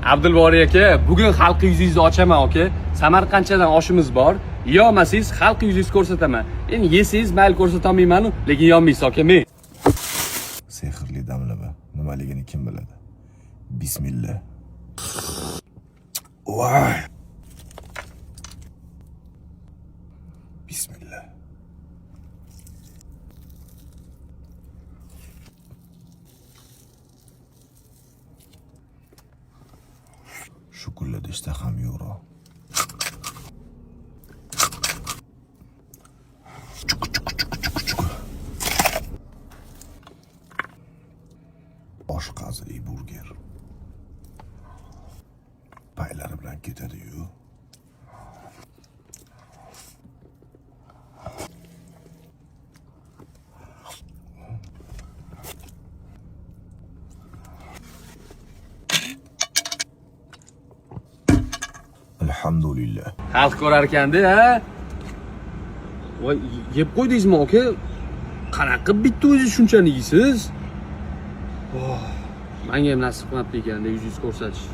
Abdulboriy aka, bugun xalqqa yuzingizni ochaman aka. Samarqandchadan oshimiz bor. Yeyolmasangiz xalqqa yuzingizni ko'rsataman. Endi yesangiz mayli ko'rsata olmayman-ku, lekin yonmaysiz aka men. Sehrli damlama nimaligini kim biladi? Bismillah. Voy. Bismillah. Shu kunlarda ishtaham yo'q. Oshqozli burger. Paylari bilan ketadi-yu. Alhamdulillah. Xalq ko'rar ekanda, ha? Voy, yeb qo'ydingizmi aka? Qanaqa bitta o'zingiz shunchani yeysiz? Oh, menga ham nasib qilmabdi ekanda yuzingizni ko'rsatish.